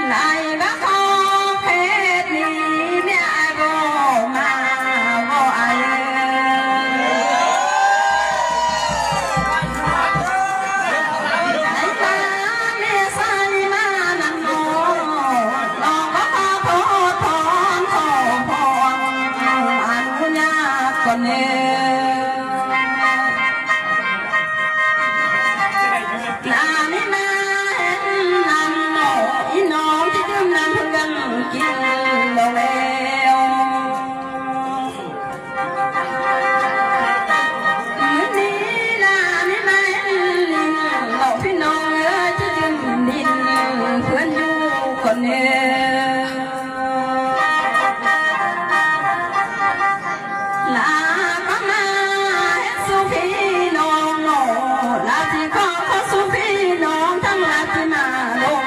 lại bác ho phết đi กินเราแล้วนี่ล่ะนี่แม่เราพี่น้องจะยืนดินเพื่อนอยู่คนเดียวลาก็มาเฮ็ดสู่พี่น้องลาที่ขอสู่พี่น้องทั้งลาที่มาลง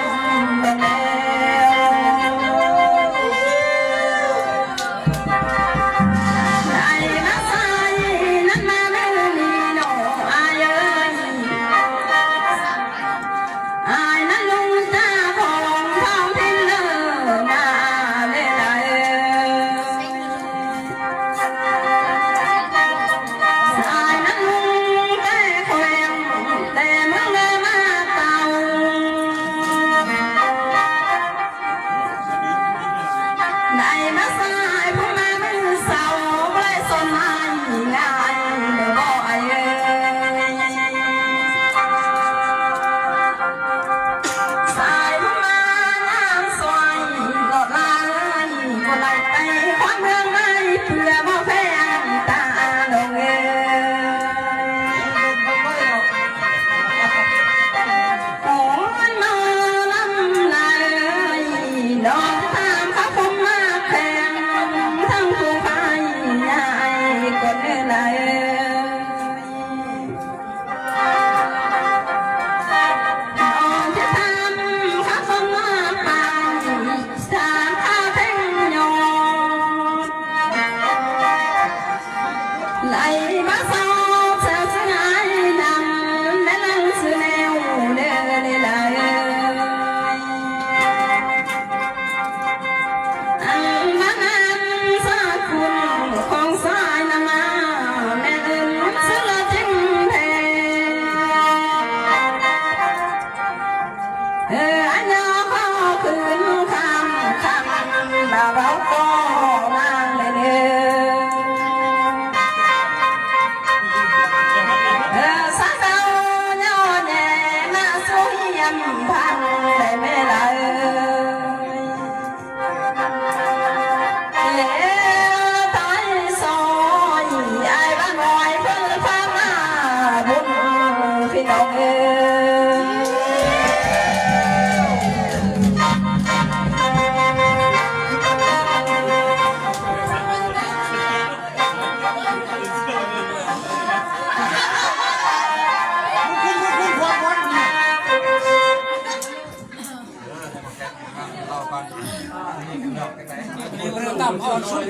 ต่ำเอาชุด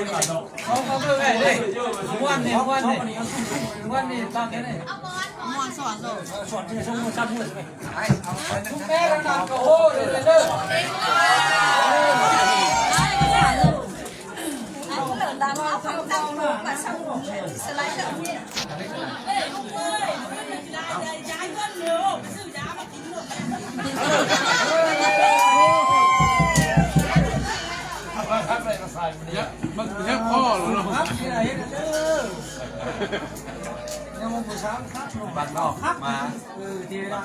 เขาเพื่อไงเลยวันนี้ตั้งแค่ไหนม้วนสอนที่จะช่วยจับมือใช่ไหมทุกแม่กันนะโอ้โหเดี๋ยวเด้อตามมาฟังตามหนูมาสั่งสไลด์แบบนี้ลูกเอ้ยย้ายเงินเร็วซื้อยามากินหมดมันแค่พ่อหรอครับยังมองผู้ช้างครับบัตรนอกมาที่รัก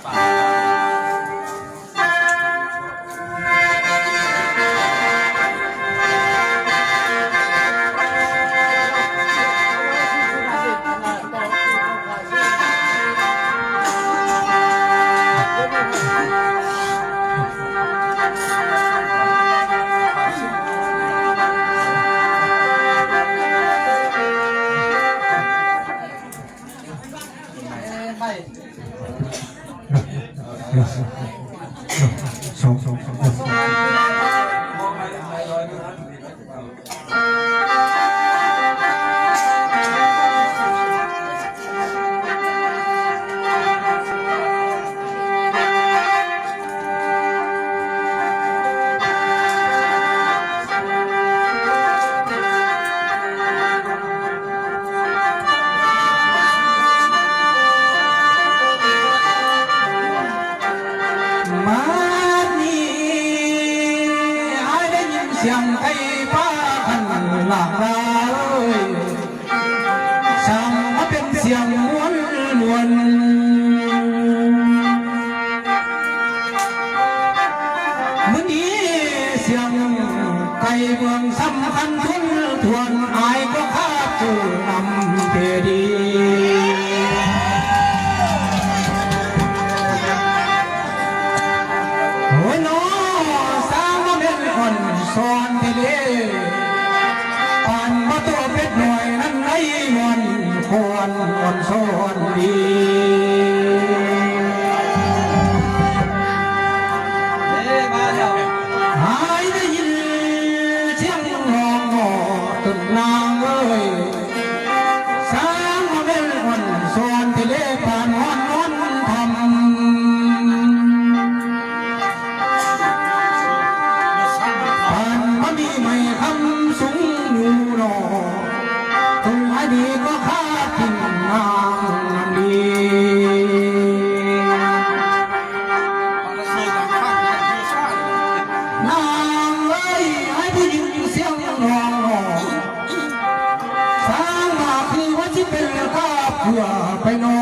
เมืองสำคัญทุนทวนอายก็ข้าผู้นำเทดีโอ้ยน้อสร้างมาเป็นคนสอนเทเลผ่านมาตัวเป็ดหน่วยนั้นไอ้มวนควรอ่อนสอนดีนางเอ้ยสร้างมาเป็นคนสอนที่เล่ผ่านวันนั้นทำผ่านมามีไม่คำสูงอยู่หนอถึงอดีตก็ข้าทิ้งนางดีนางเอ้ยให้ผู้หญิงเสียงร้องที่เป็นข้าเพื่อไปนอ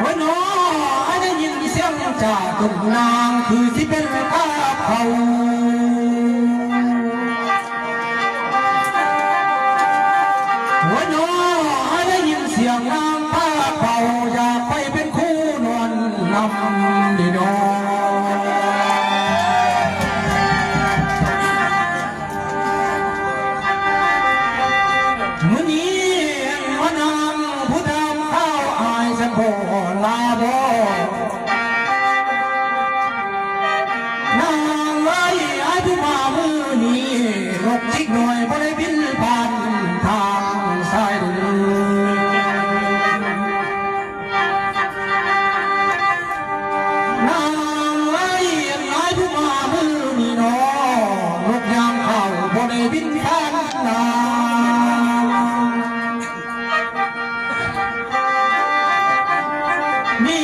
วันนอได้ยินเสียงจากตุ่มนางคือที่เป็นข้าเขาวันนอได้ยินเสียงนางข้าเขาอยากไปเป็นคู่นอนนำดีนอลาบนางเอ้ยไอ้ผู้มามือนี้รถจิกหน่อยบ่ได้บินผ่านทางสายดุนางเอ้ยไอ้ผู้มามือนี้น้อรถยางเข้าบ่ได้บินผ่านทางมี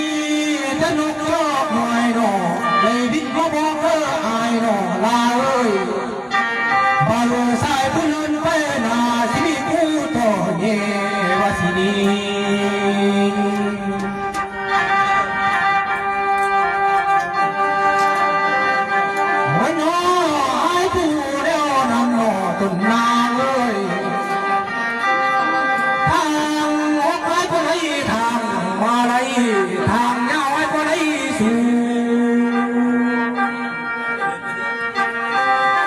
แต่นกจอกหน่อยหนอเลยบินก็บอกอายหนอลาเอ้ยบาลูสายผู้เลินไปนาสิมีผู้ต่อเยวาสินีวันนอไอ้ผู้เดียวนำหนอต้นนาเอ้ยทางออกไปก็ไหลทางมาไหลทางยาวไว้ก็ไหลสู่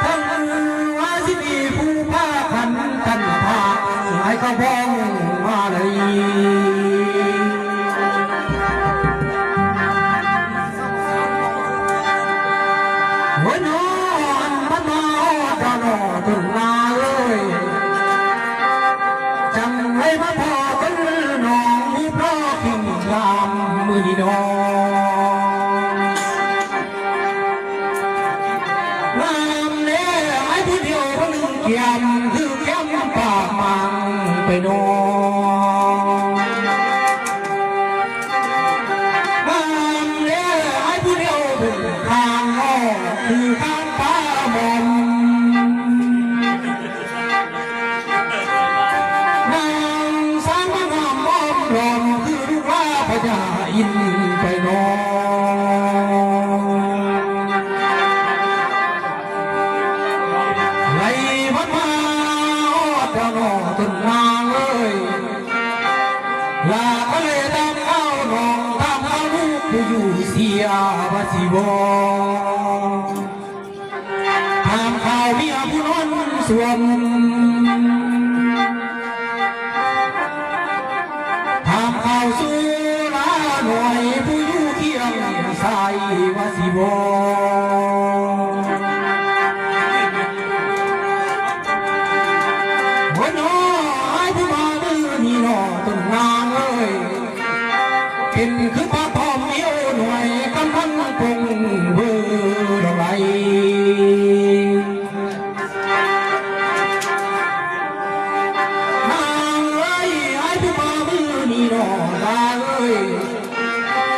ทั้งว่าสิมีผู้พาพันกันพาให้เขาบ้องมาเลยวันนอนมันมาตลอดถึงนาเลยจังไรมาพอกันน้องมีเพราะกิ่งงามมือดีน้องงามเน่ไอ้ผู้เดียวคนหนึ่งเกี่ยมคือแก้มปากมังไปน้องงามเน่ไอ้ผู้เดียวเป็นข้างนอกคือข้างป้ามนรอมคือลูกว่าพญาอินไปนอนไหลมันมาเจ้าหน้าต้นนางเอ้ยลาก็เลยตามเอาน้องตามเอาลูกผู้อยู่เสียวาสิบตามข่าวเมียผู้นอนสวมข่าวสู้ลาหน่วยผู้อยู่เคียงสายวาสิบวันน้อไอ้ผู้มามือนี่น้อต้นนางเอ้ยเป็นคือพระทอมเอี้ยวหน่วยกำลังปงเบื่อดอกไหล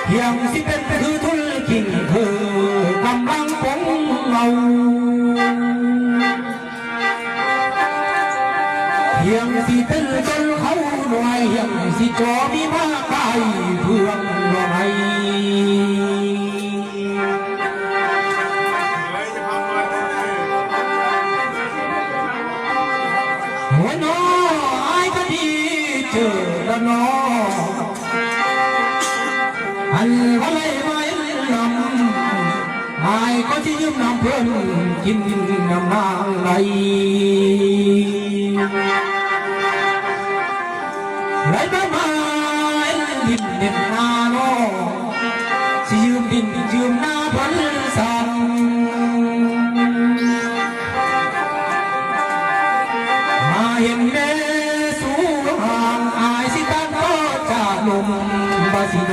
เพียงสิเป็นคือทุนกินคือกำลังปงเราเพียงสิเป็นจนเขาหน่วยเพียงสิจอมีมาไกลเพื่อนว่าไง นออันว่าไรไม่นำอายก็จะยืมน้ำเพื่อนกินน้ำนางไหลไหลมาดินเด่นนาโนสิยืมดินยืมนาพันสังมาเห็นแม่สูงห่างอายสิตันก็จะลมบาสิโน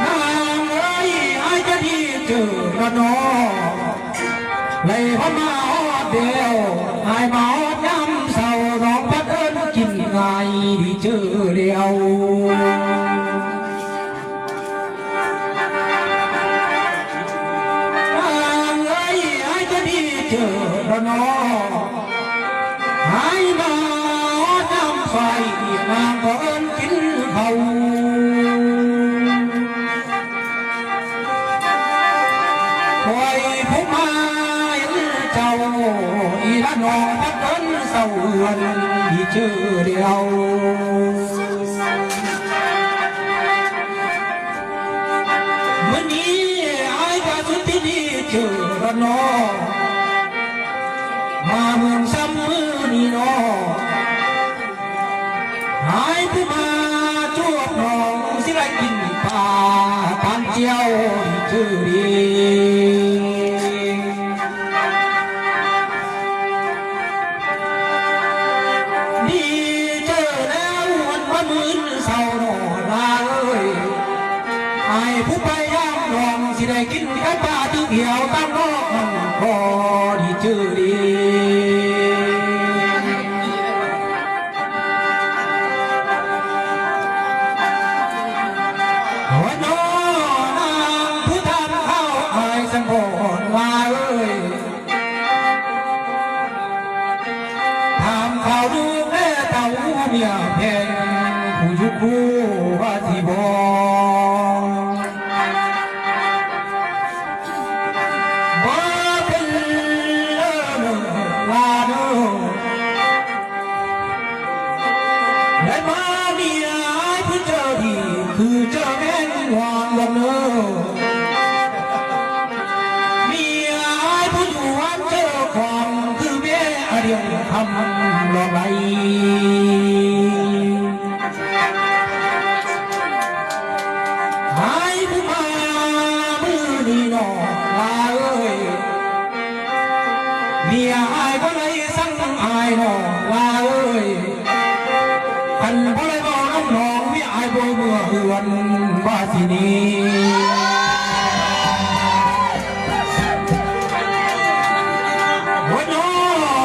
นางเอ้ยอายจะดีเจอระนอเลยพมาฮอดเดียวอายมาฮอดย้ำเศร้าร้องพัดเอิญกินไงดีเจอเดียวระนอหายมาจำไฟนางก็เอิญกินเขาคอยผู้มาเห็นเจ้าอีละนองพัดเอิญเศร้าวันที่เจอเดียวเมื่อนี้ไอ้กระสุนที่นี่เจอระนอมาเมืองซ้ำมือนี่นอหายผู้มาจวบน้องสิไรกินปลาปานเจียวชื่อดีดีเจอแล้ววันมามืนเศร้าหนอลาเอ้ยหายผู้ไปย่างน้องสิได้กินแค่ปลาที่เหี่ยวตั้งนอกมันพอดีชื่อดีเมียเพนผู้ยุคูว่าที่บบ่เป็นลาโนได้มาเมียผู้เจอดีคือเจอแม่นวางลงเนอเมียผู้อยู่วันเจอความคือแม่เรียงคำลองไหลเมียอายก็เลยสั่งอายน้องลาเอ้ยกันพอเลยบอกน้องน้องมีอายบ่เมื่อเหือนว่าสินี้วันน้อ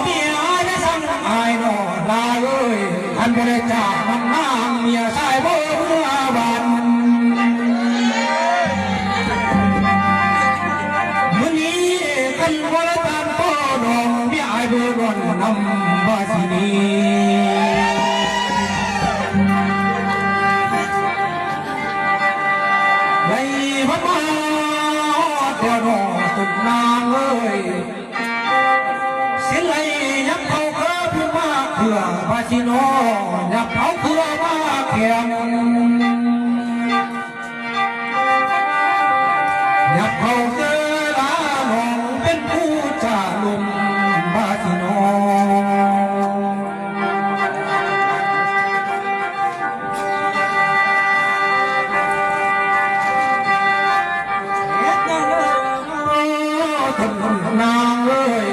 เมียอายได้สั่งอายน้องลาเอ้ยอันบ่ได้จากมันนางเมียชายบ่เมื่อบันมื้อนี้กันบ่ได้ตามพ่อน้องมีอายบ่ร้อนนำว่าสินี้ไว้พัดมาเดี๋ยวน้องตุกนางเอ้ยสิไหลยับเขาเคือผู้มาเพื่อพาสิโนยับเขาเพื่อมาแข่งยับเขาเคือลาน้องเป็นผู้จ่าลุมพาสิโนนางเอ้ย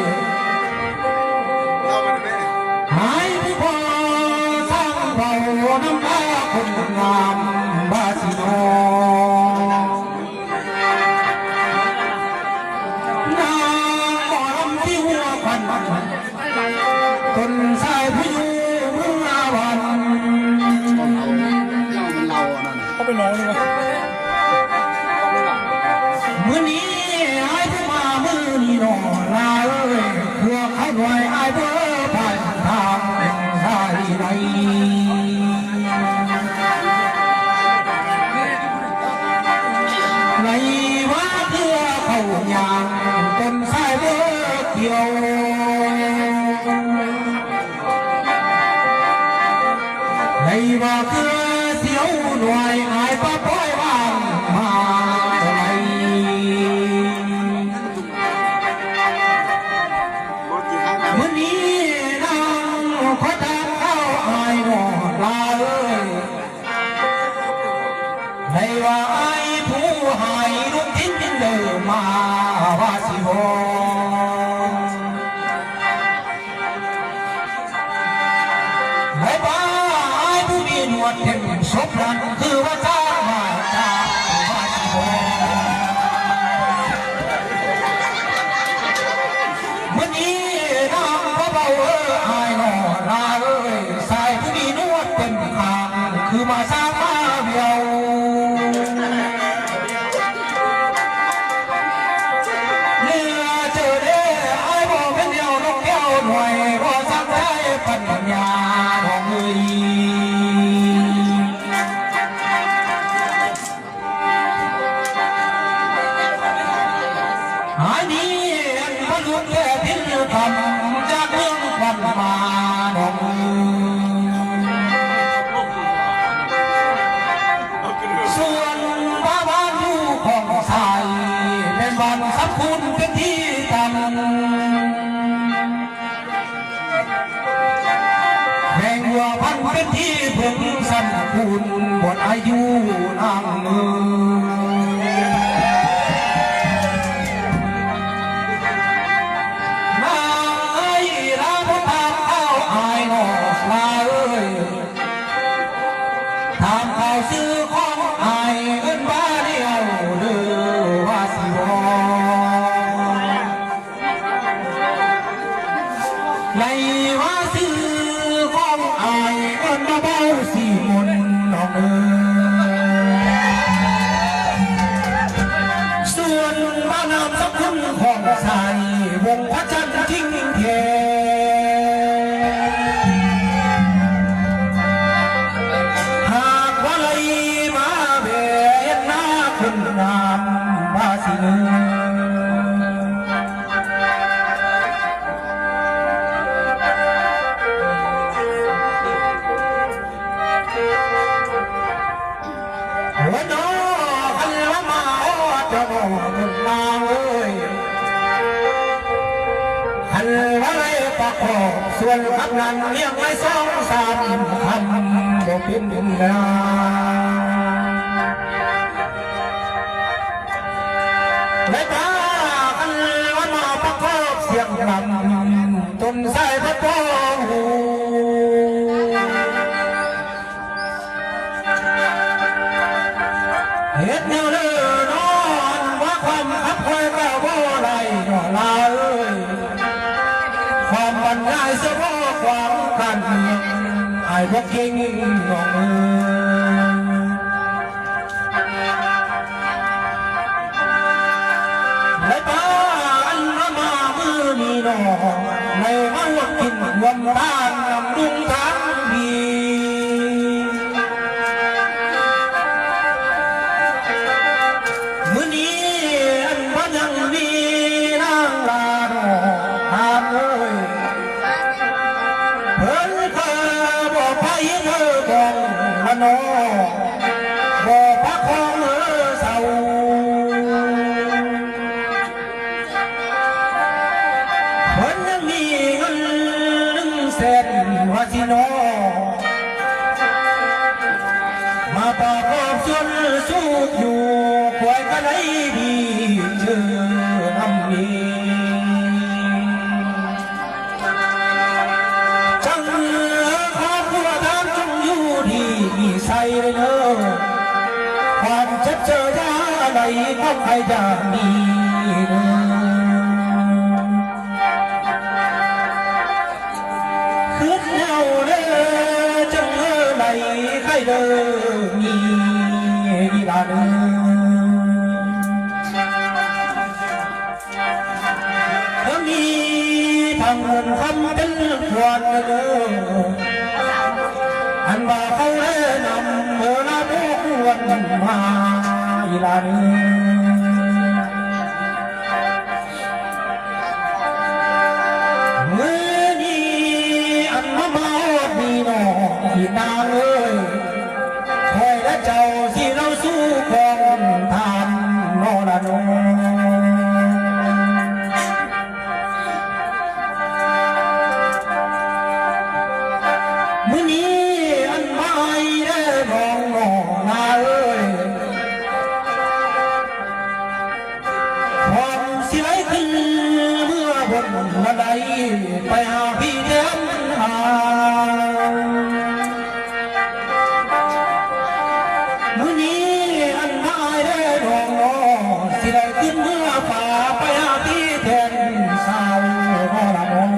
หายผู้พอสร้างเบาน้ำตาคนงา ว่าคือเสียวหน่วยอายป้าป้อยว่างมาไหนมื้อนี้นางขอทานข้าวอายหนอลาเอ้ยในว่าอายผู้หายลูกทิ้งเดิมมาว่าสิบในบ้าอายผู้มีหนวดเห็นศพนั้นคือว่าจ้ามาจ้าว่าสิบมื้อนี้นางก็เบาอายหนอลาเอ้ยสายผู้มีหนวดเป็นทางคือมาสร้างมาเดียวปัญญาของเอ้ยอันนี้อันพระลุงแก่พิลคำจากเมืองควันมาของเอ้ยส่วนบ้านอยู่ของสายเป็นบ้านสับคุณเป็นที่ตั้งว่าพันเป็นที่พึงสันคุณหมดอายุนางเมืองนายลาพุทธาเอาอายนอลาเอ้ยถามข่าวซื้อของอายเอิ้นบ้าเดียวเด้อว่าสิบในว่าซื้ออายอันเบาสีมนน้องเอ๋ยส่วนบ้านน้ำสักคนของสายวงพระจันทร์ทิ้งเทหากว่าไหลมาเบียดหน้าคุณงามบาสิเนวันน้อคันละมาอดจะบอกมึงมาเอ้ยคันละเลยประกอบส่วนขับนั้นเรียกไม่สองสามคำบอกเป็นดินดาในตาคันละมาประกอบเสียงรำต้นสายพระปองหูเฮ็ดแนวเลื่อนอนว่าความขับคอยก็บ่ได้หน่อลาเอ้ยความบรรยายเสพความกันไอ้พวกเก่งน้องเอ้ยในป่าอันละมามือนี้น้องในวันกินวันตานนำดุงทางดีมื้อนี้อันพยังมีนางลาดอกหามเอ้ยเพิ่นเคยบอกไปเธอบอกละนอบอกพักของเศร้าเพิ่นยังมีเงิน100,000ว่าสินอมาประกอบส่วนสูบอยู่ควยก็ได้ดีเจอน้ำนี้จังครอบครัวทางจงอยู่ดีใส่เลยเนอะความเจ็บเจอยาอะไรก็ใครจะมีเนอะคือแนวเด้อจังไหลใครเด้อมีลาเด้อมีทางเงินคำเป็นควรเด้ออันว่าเขาเล่นำเมื่อละพวกวันมาอีลาเด้อเมื่อนี้อันมาดีน้องที่นาง ยคอยและเจ้าสิเราสู้ของทานโนละโนมื้อนี้อันไม่ได้มองหน้านาเอ้ยความสิไหลขึ้นเมื่อบนบันไดไปหาพี่เลี้ยงหามื้อนี้อันไม่ได้มองหน้าสิไหลขึ้นเมื่อป่าไปหาพี่แทนสาวก็ละมอง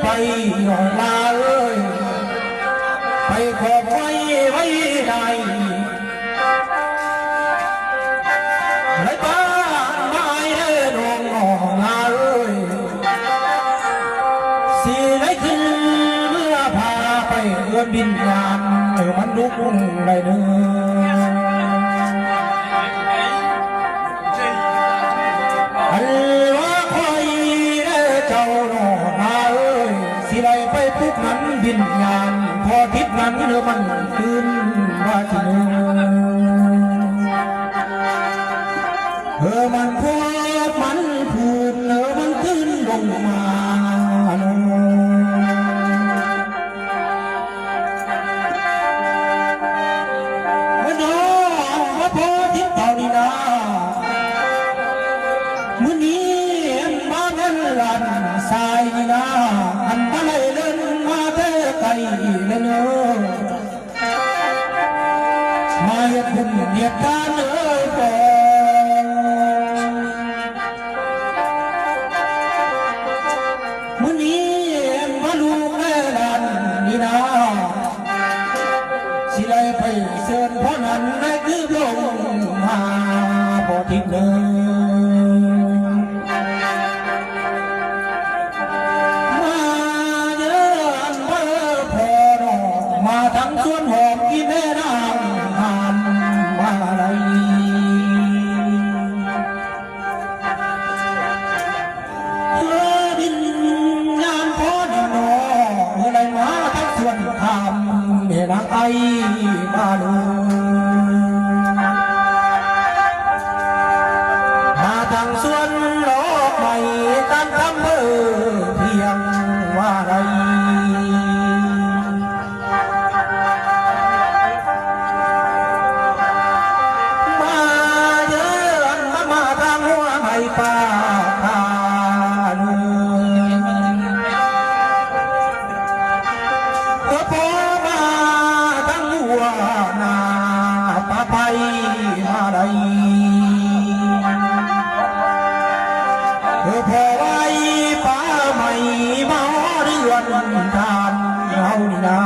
ไปหอลาเอ้ยไปขอบไว้ได้ไรบ้านไม่ได้ดวงหอลาเอ้ยสิได้ขึ้นเมื่อพาไปเอื้อนบินงานมันลุกได้เนื้ออันว่าคอยได้เจ้าหนอมาเอ้ยสิไรไปปุ๊บนั้นบินงานพอทิศนั้นเนื้อมันขึ้นว่าที่เนื้อมันพวดมันพูดเนื้อมันขึ้นลงมาสายนาอันมาเลยเล่นมาเท่ไกลเล่นมาเหยียดบุญเหยียดการปอมื้อนี้มาลูกแม่หลานนี่นาสิไลไปเชิญพ่อนั้นได้คือลงมาบ่ทิ้งเลยทั้งส่วนหอมกินแม่นางหามมาอะไรเธอดินงานพอดินนอเมื่อไรมาทั้งส่วนทำแม่นางไอมาดูมาทั้งส่วนหลอกใหม่ตั้งทำเบอเพียงว่าไรป่าคาลุก็พอมาทั้งหัวหน้าป่าไปมาใดก็พอไว้ป่าใหม่มาเรือนทานเฮานี่นา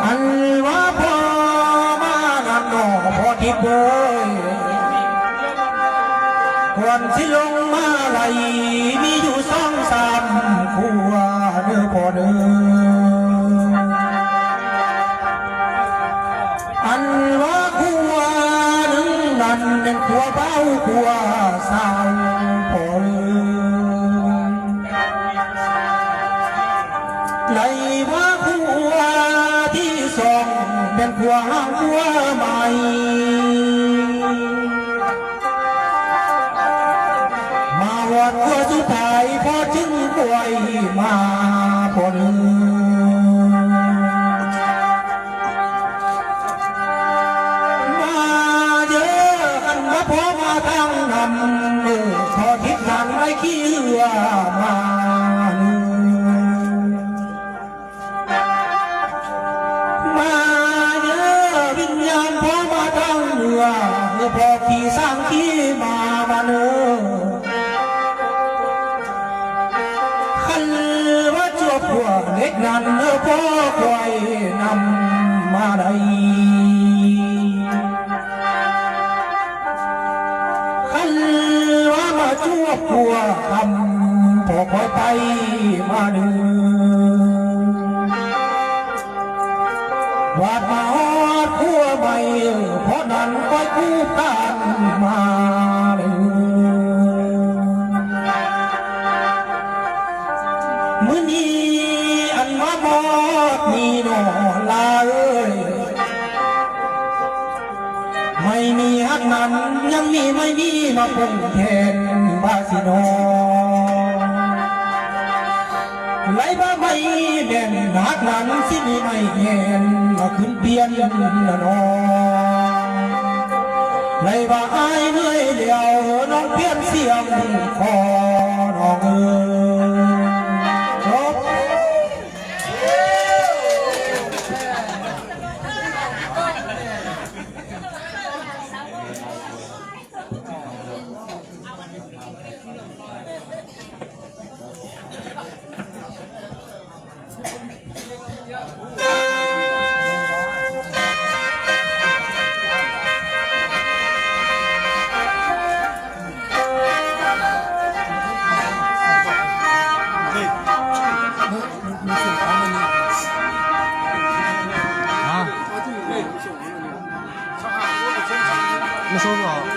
อันว่าพอทิพย์เอ้ยควรสิลงมาไหลมีอยู่2-3ขัวเนื้อพอเนื้ออันว่าขัวหนึ่งนั้นเป็นขัวเบาขัวสาวพอเนื้อไหลว่าขัวที่2เป็นขัวห้างขัวใหม่วัดว่าสุดท้ายพอถึงป่วยมาพอเนื้อมาเยอะกันมาพอมาทางนำพอทิศทางไม่ขี้เรือมาเนื้อมาเยอะวิญญาณพอมาทางเรือพอขี่สร้างขี่มาเนื้อพวกเล็กนั้นพ่อคอยนำมาได้ขันว่ามาชั่วพวกทำพอคอยไปมาเดินวาดมาฮอดพัวใบ เพราะนั้นก็คู่กันมาเลยมื้อนี้อันมาบอกมีหนอลาเอ้ยไม่มีฮักนั้นยังมีไม่มีมาปงแทนบาสิโนไหลบ้าไม่แม่นฮักนั้นสิมีไม่เห็นมาขึ้นเพียนละนอไหลบ้าอายเหนื่อยเดียวน้องเพียนเสียงคอน้องเอ๋ยจบ没收过。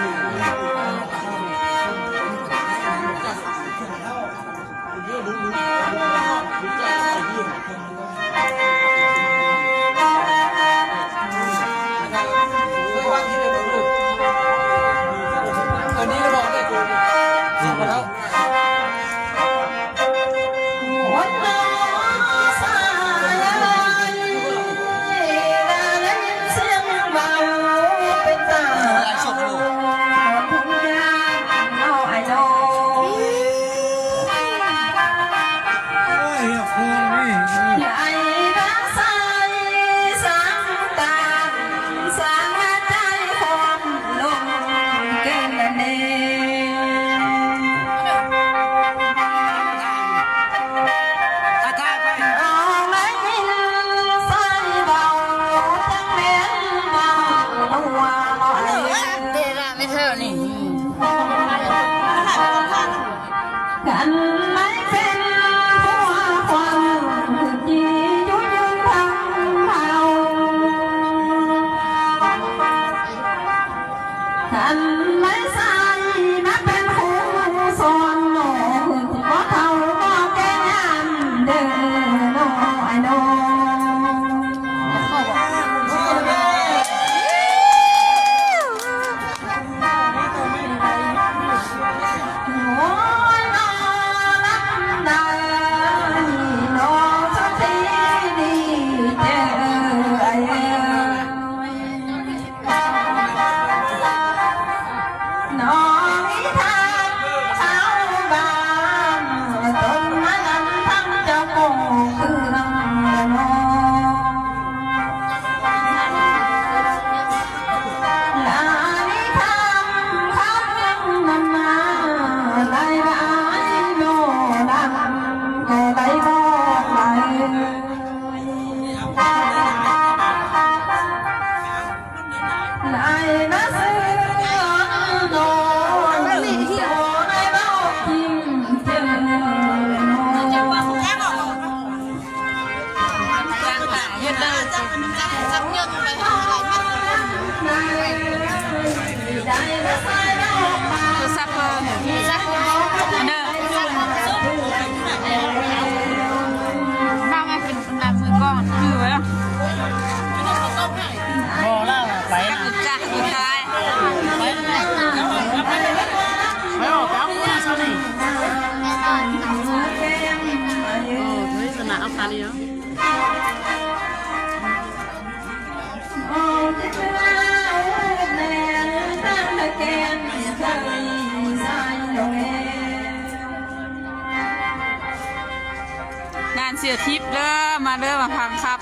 งานเสียทิพย์เด้อมาเด้อมาพังครับ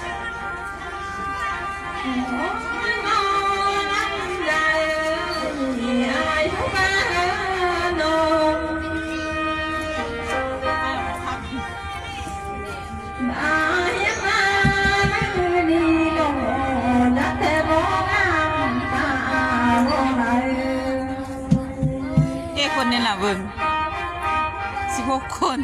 คนนี่แหละเบิ่ง16 คน น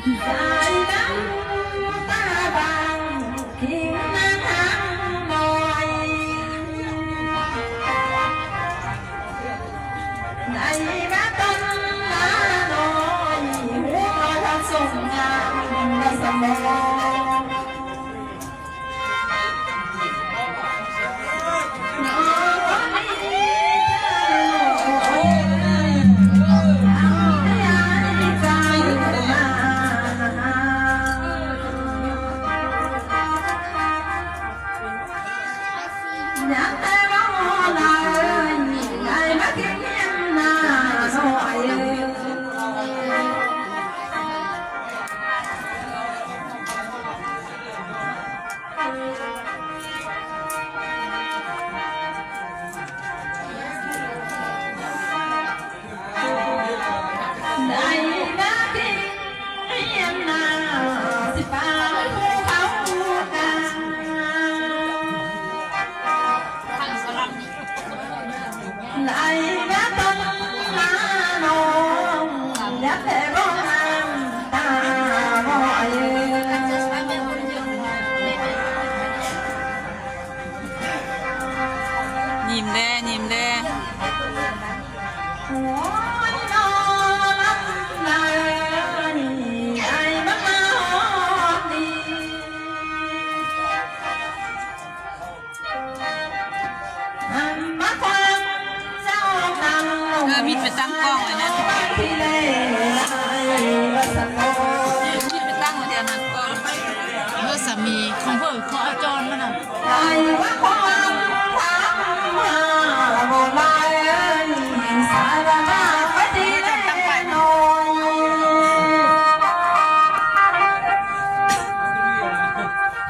ยิ้มแด้ยิ้มแด้ มิดไปตั้งกล้องเลยนะมิดไปตั้งมาเดียวนั้นกล้องเมื่อสามีของเพื่อนเขาเอาจอนมาน่ะ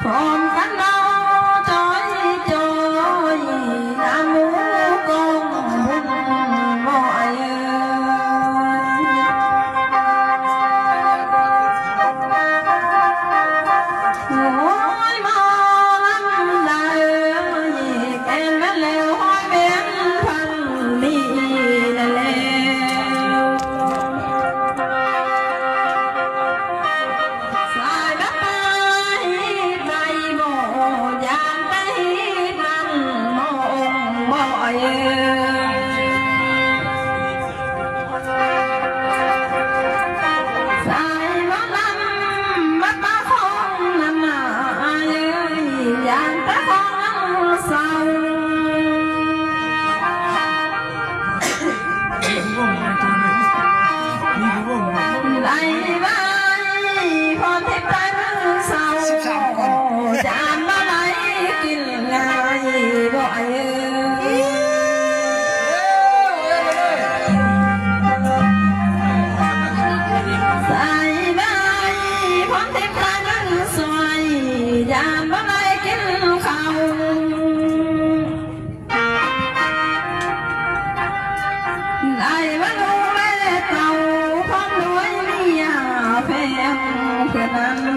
พร้อมกันเราจอยจอยน้ำมูกงบุญบ่อยโอ้ยมาลำได้แก่นกันแล้วห้อยเป็นพันลีแล้วสายน้ำไปใบบ่ยามไปนั่งมองบ่อยสายบ่ลำมาตาของน้ำหน้ายามตาของเศร้าไหลไหลพอที่ปลายมือเศร้าจานมาไหลกินง่ายบ่อยใส่ใบพอที่ปลายมือสวยจานมาไหลกินข้าวไหลมาดูแม่เต่าพร้อมด้วยเมียแพงเพื่อนนั้น